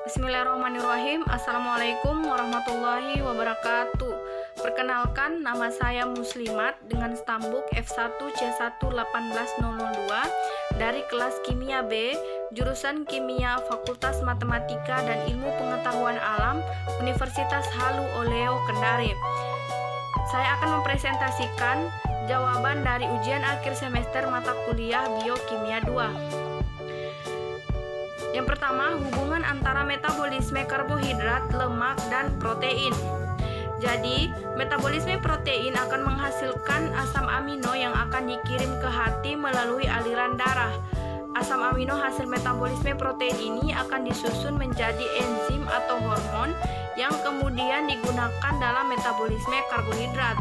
Bismillahirrahmanirrahim. Assalamualaikum warahmatullahi wabarakatuh. Perkenalkan, nama saya Muslimat dengan stambuk F1C11802 dari kelas Kimia B, jurusan Kimia Fakultas Matematika dan Ilmu Pengetahuan Alam, Universitas Halu Oleo Kendari. Saya akan mempresentasikan jawaban dari ujian akhir semester mata kuliah Biokimia 2. Yang pertama, hubungan antara metabolisme karbohidrat, lemak, dan protein. Jadi, metabolisme protein akan menghasilkan asam amino yang akan dikirim ke hati melalui aliran darah. Asam amino hasil metabolisme protein ini akan disusun menjadi enzim atau hormon yang kemudian digunakan dalam metabolisme karbohidrat.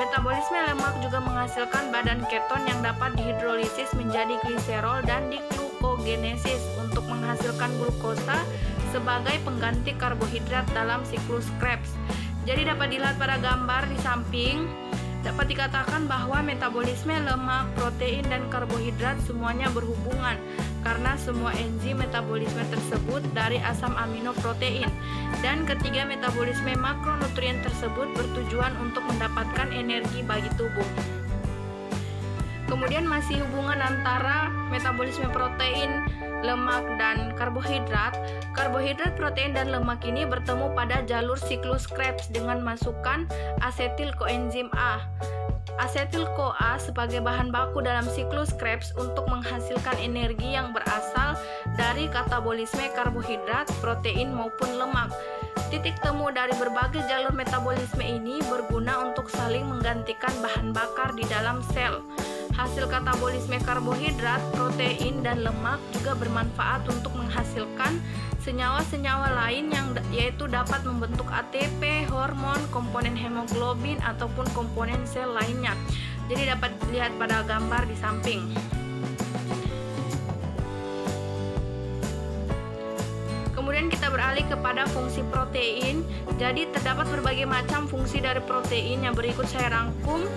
Metabolisme lemak juga menghasilkan badan keton yang dapat dihidrolisis menjadi gliserol dan diglukogenesis untuk menghasilkan glukosa sebagai pengganti karbohidrat dalam siklus Krebs. Jadi dapat dilihat pada gambar di samping, dapat dikatakan bahwa metabolisme lemak, protein, dan karbohidrat semuanya berhubungan karena semua enzim metabolisme tersebut dari asam amino protein. Dan ketiga, metabolisme makronutrien tersebut bertujuan untuk mendapatkan energi bagi tubuh. Kemudian masih hubungan antara metabolisme protein, lemak, dan karbohidrat. Karbohidrat, protein, dan lemak ini bertemu pada jalur siklus Krebs dengan masukan asetil koenzim A. Asetil CoA sebagai bahan baku dalam siklus Krebs untuk menghasilkan energi yang berasal dari katabolisme karbohidrat, protein, maupun lemak. Titik temu dari berbagai jalur metabolisme ini berguna untuk saling menggantikan bahan bakar di dalam sel. Hasil katabolisme karbohidrat, protein, dan lemak juga bermanfaat untuk menghasilkan senyawa-senyawa lain yang yaitu dapat membentuk ATP, hormon, komponen hemoglobin, ataupun komponen sel lainnya. Jadi dapat dilihat pada gambar di samping. Kemudian kita beralih kepada fungsi protein. Jadi terdapat berbagai macam fungsi dari protein yang berikut saya rangkum.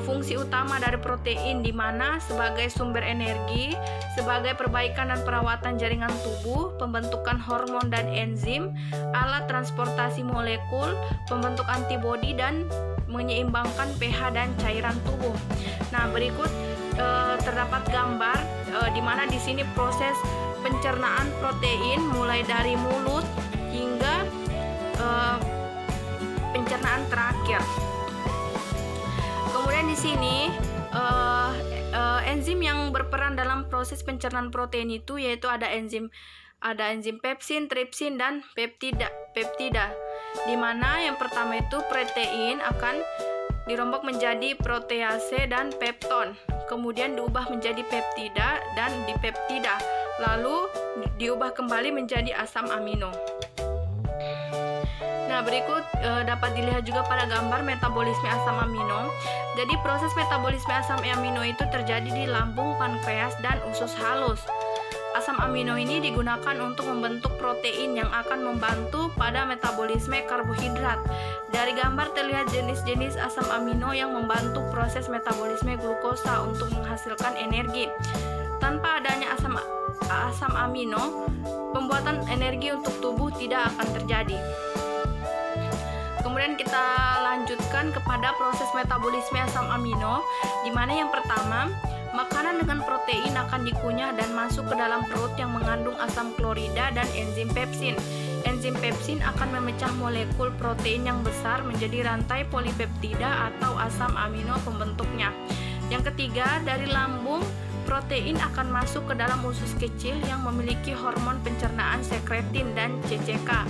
Fungsi utama dari protein di mana sebagai sumber energi, sebagai perbaikan dan perawatan jaringan tubuh, pembentukan hormon dan enzim, alat transportasi molekul, pembentuk antibodi, dan menyeimbangkan pH dan cairan tubuh. Nah, berikut terdapat gambar di mana di sini proses pencernaan protein mulai dari mulut hingga pencernaan terakhir. Kemudian di sini enzim yang berperan dalam proses pencernaan protein itu yaitu ada enzim pepsin, tripsin, dan peptida. Di mana yang pertama itu protein akan dirombak menjadi protease dan pepton, kemudian diubah menjadi peptida dan dipeptida, lalu diubah kembali menjadi asam amino. Nah, berikut dapat dilihat juga pada gambar metabolisme asam amino. Jadi proses metabolisme asam amino itu terjadi di lambung, pankreas, dan usus halus. Asam amino ini digunakan untuk membentuk protein yang akan membantu pada metabolisme karbohidrat. Dari gambar terlihat jenis-jenis asam amino yang membantu proses metabolisme glukosa untuk menghasilkan energi. Tanpa adanya asam amino, pembuatan energi untuk tubuh tidak akan terjadi. Kemudian kita lanjutkan kepada proses metabolisme asam amino, di mana yang pertama, makanan dengan protein akan dikunyah dan masuk ke dalam perut yang mengandung asam klorida dan enzim pepsin. Enzim pepsin akan memecah molekul protein yang besar menjadi rantai polipeptida atau asam amino pembentuknya. Yang ketiga, dari lambung, protein akan masuk ke dalam usus kecil yang memiliki hormon pencernaan sekretin dan CCK.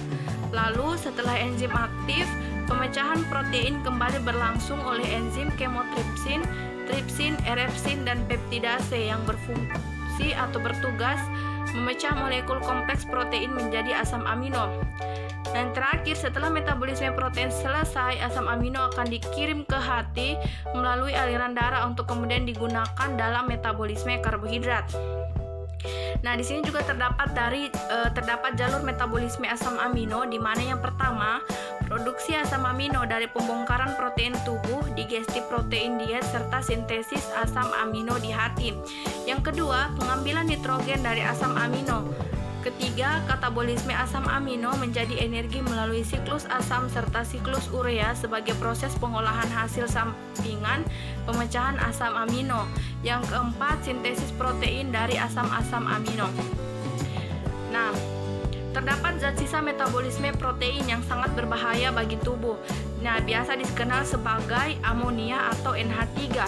Lalu setelah enzim aktif, pemecahan protein kembali berlangsung oleh enzim kemotripsin, tripsin, erepsin, dan peptidase yang berfungsi atau bertugas memecah molekul kompleks protein menjadi asam amino. Dan terakhir, setelah metabolisme protein selesai, asam amino akan dikirim ke hati melalui aliran darah untuk kemudian digunakan dalam metabolisme karbohidrat. Nah, di sini juga terdapat jalur metabolisme asam amino, di mana yang pertama, produksi asam amino dari pembongkaran protein tubuh, digesti protein diet, serta sintesis asam amino di hati. Yang kedua, pengambilan nitrogen dari asam amino. Ketiga, katabolisme asam amino menjadi energi melalui siklus asam serta siklus urea sebagai proses pengolahan hasil sampingan pemecahan asam amino. Yang keempat, sintesis protein dari asam-asam amino. Nah, terdapat zat sisa metabolisme protein yang sangat berbahaya bagi tubuh. Nah, biasa dikenal sebagai amonia atau NH3.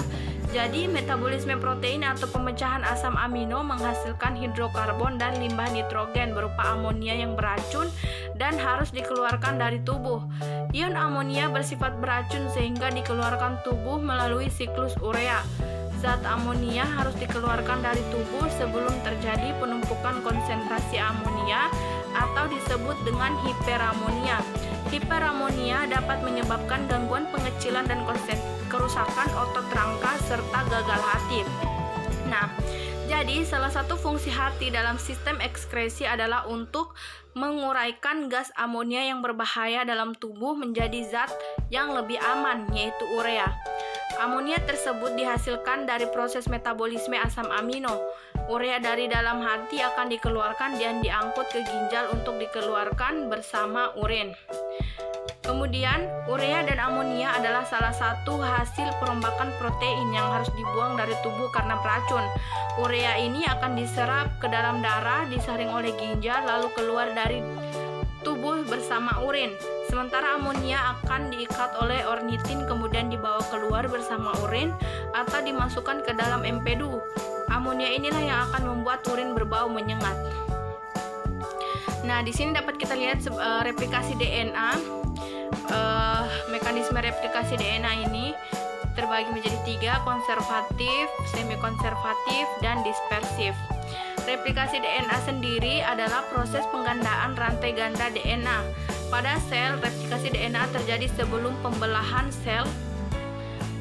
Jadi, metabolisme protein atau pemecahan asam amino menghasilkan hidrokarbon dan limbah nitrogen berupa amonia yang beracun dan harus dikeluarkan dari tubuh. Ion amonia bersifat beracun sehingga dikeluarkan tubuh melalui siklus urea. Zat amonia harus dikeluarkan dari tubuh sebelum terjadi penumpukan konsentrasi amonia atau disebut dengan hiperamonia. Hiperamonia dapat menyebabkan gangguan pengecilan dan kerusakan otot rangka serta gagal hati. Nah, jadi salah satu fungsi hati dalam sistem ekskresi adalah untuk menguraikan gas amonia yang berbahaya dalam tubuh menjadi zat yang lebih aman, yaitu urea. Amonia tersebut dihasilkan dari proses metabolisme asam amino. Urea dari dalam hati akan dikeluarkan dan diangkut ke ginjal untuk dikeluarkan bersama urin. Kemudian, urea dan amonia adalah salah satu hasil perombakan protein yang harus dibuang dari tubuh karena beracun. Urea ini akan diserap ke dalam darah, disaring oleh ginjal, lalu keluar dari tubuh bersama urin. Sementara amonia akan diikat oleh ornitin kemudian dibawa keluar bersama urin atau dimasukkan ke dalam empedu. Amonia inilah yang akan membuat urin berbau menyengat. Nah, di sini dapat kita lihat replikasi DNA. Mekanisme replikasi DNA ini terbagi menjadi 3, konservatif, semi-konservatif, dan dispersif. Replikasi DNA sendiri adalah proses penggandaan rantai ganda DNA. Pada sel, replikasi DNA terjadi sebelum pembelahan sel.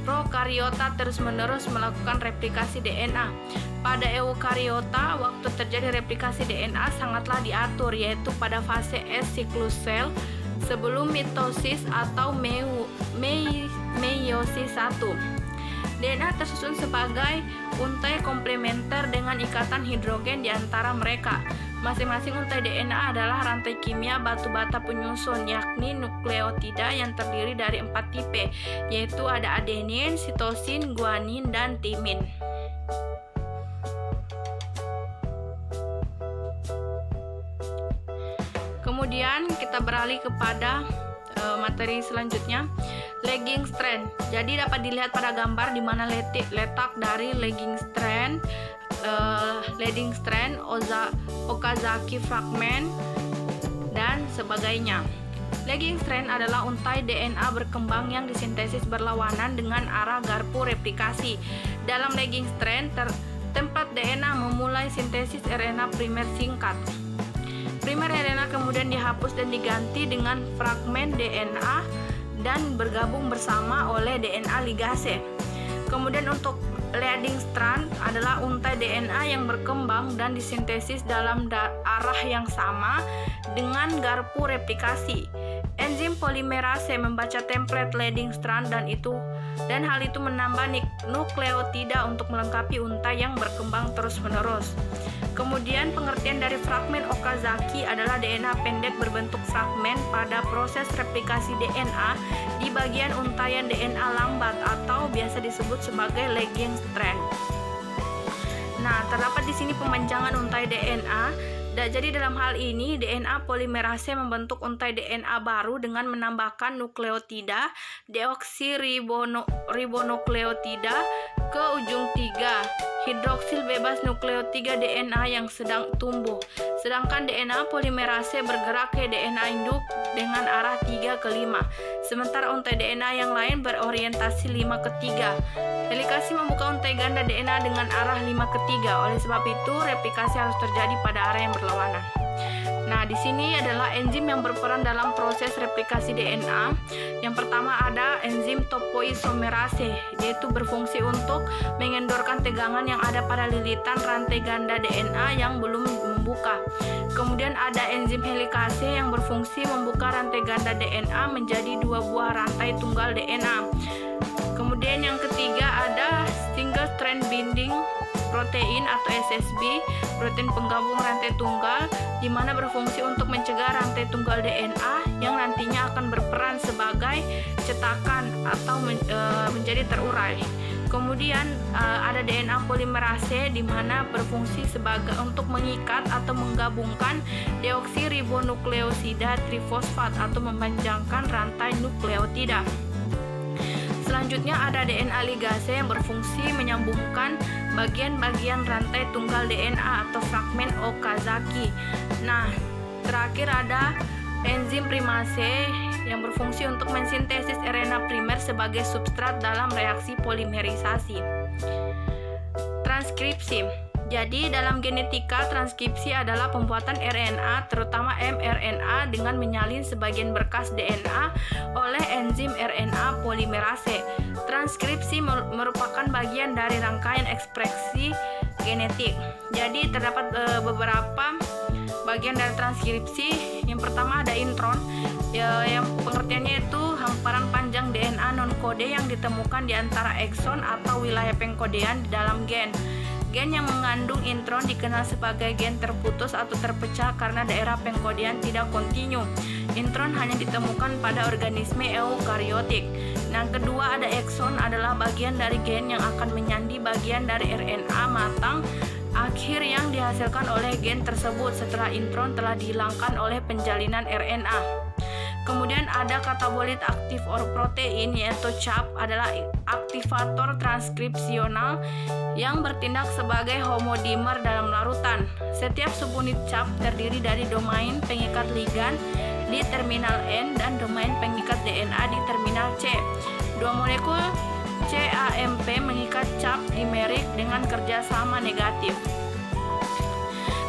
Prokariota terus-menerus melakukan replikasi DNA. Pada eukariota, waktu terjadi replikasi DNA sangatlah diatur, yaitu pada fase S siklus sel, sebelum mitosis atau meiosis 1. DNA tersusun sebagai untai komplementer dengan ikatan hidrogen di antara mereka. Masing-masing untai DNA adalah rantai kimia batu bata penyusun, yakni nukleotida yang terdiri dari 4 tipe, yaitu ada adenin, sitosin, guanin, dan timin. Kemudian kita beralih kepada materi selanjutnya, lagging strand. Jadi dapat dilihat pada gambar di mana letak dari lagging strand, Okazaki fragment, dan sebagainya. Lagging strand adalah untai DNA berkembang yang disintesis berlawanan dengan arah garpu replikasi. Dalam lagging strand, tempat DNA memulai sintesis RNA primer singkat. Primer RNA kemudian dihapus dan diganti dengan fragmen DNA dan bergabung bersama oleh DNA ligase. Kemudian untuk leading strand adalah untai DNA yang berkembang dan disintesis dalam arah yang sama dengan garpu replikasi. Enzim polimerase membaca template leading strand dan hal itu menambah nukleotida untuk melengkapi untai yang berkembang terus-menerus. Kemudian pengertian dari fragmen Okazaki adalah DNA pendek berbentuk fragmen pada proses replikasi DNA di bagian untaian DNA lambat atau biasa disebut sebagai lagging strand. Nah, terdapat di sini pemanjangan untai DNA. Jadi dalam hal ini DNA polimerase membentuk untai DNA baru dengan menambahkan nukleotida deoksiribonukleotida ke ujung 3 hidroksil bebas nukleotida DNA yang sedang tumbuh. Sedangkan DNA polimerase bergerak ke DNA induk dengan arah 3 ke 5. Sementara untai DNA yang lain berorientasi 5 ke 3. Replikasi membuka untai ganda DNA dengan arah 5 ke 3. Oleh sebab itu, replikasi harus terjadi pada arah yang berlawanan. Nah, di sini adalah enzim yang berperan dalam proses replikasi DNA. Yang pertama ada enzim topoisomerase, yaitu berfungsi untuk mengendorkan tegangan yang ada pada lilitan rantai ganda DNA yang belum membuka. Kemudian ada enzim helikase yang berfungsi membuka rantai ganda DNA menjadi 2 buah rantai tunggal DNA. Kemudian yang ketiga ada single strand binding protein atau SSB, protein penggabung rantai tunggal, di mana berfungsi untuk mencegah rantai tunggal DNA yang nantinya akan berperan sebagai cetakan atau menjadi terurai. Kemudian ada DNA polimerase di mana berfungsi sebagai untuk mengikat atau menggabungkan deoksiribonukleosida trifosfat atau memanjangkan rantai nukleotida. Selanjutnya ada DNA ligase yang berfungsi menyambungkan bagian-bagian rantai tunggal DNA atau fragmen Okazaki. Nah, terakhir ada enzim primase yang berfungsi untuk mensintesis RNA primer sebagai substrat dalam reaksi polimerisasi. Transkripsi. Jadi dalam genetika, transkripsi adalah pembuatan RNA, terutama mRNA, dengan menyalin sebagian berkas DNA oleh enzim RNA polimerase. Transkripsi merupakan bagian dari rangkaian ekspresi genetik. Jadi terdapat beberapa bagian dari transkripsi. Yang pertama ada intron, yang pengertiannya itu hamparan panjang DNA non-kode yang ditemukan di antara ekson atau wilayah pengkodean di dalam gen. Gen yang mengandung intron dikenal sebagai gen terputus atau terpecah karena daerah pengkodean tidak kontinu. Intron hanya ditemukan pada organisme eukariotik. Nah, kedua ada ekson, adalah bagian dari gen yang akan menyandi bagian dari RNA matang akhir yang dihasilkan oleh gen tersebut setelah intron telah dihilangkan oleh penjalinan RNA. Kemudian ada katabolit aktif or protein, yaitu CAP adalah aktivator transkripsional yang bertindak sebagai homodimer dalam larutan. Setiap subunit CAP terdiri dari domain pengikat ligan di terminal N dan domain pengikat DNA di terminal C. Dua molekul CAMP mengikat CAP dimerik dengan kerjasama negatif.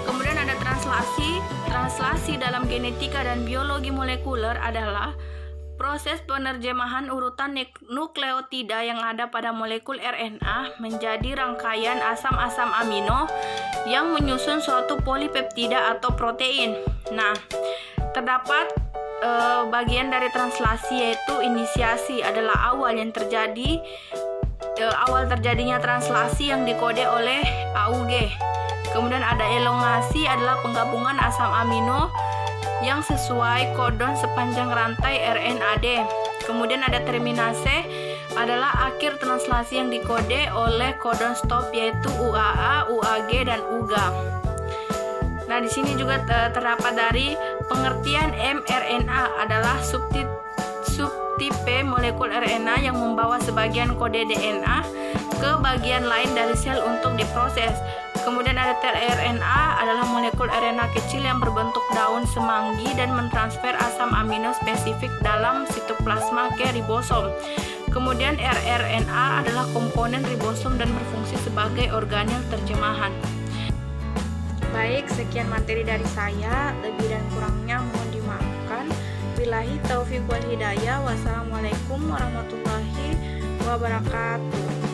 Kemudian ada translasi. Translasi dalam genetika dan biologi molekuler adalah proses penerjemahan urutan nukleotida yang ada pada molekul RNA menjadi rangkaian asam-asam amino yang menyusun suatu polipeptida atau protein. Nah, terdapat bagian dari translasi, yaitu inisiasi adalah awal terjadinya translasi yang dikode oleh AUG. Kemudian ada elongasi adalah penggabungan asam amino yang sesuai kodon sepanjang rantai RNAD. Kemudian ada terminase adalah akhir translasi yang dikode oleh kodon stop, yaitu UAA, UAG, dan UGA. Nah, di sini juga terdapat dari pengertian mRNA adalah subtipe molekul RNA yang membawa sebagian kode DNA ke bagian lain dari sel untuk diproses. Kemudian ada tRNA adalah molekul RNA kecil yang berbentuk daun semanggi dan mentransfer asam amino spesifik dalam sitoplasma ke ribosom. Kemudian rRNA adalah komponen ribosom dan berfungsi sebagai organel terjemahan. Baik, sekian materi dari saya. Lebih dan kurangnya mohon dimaafkan. Billahi taufiq wal hidayah. Wassalamualaikum warahmatullahi wabarakatuh.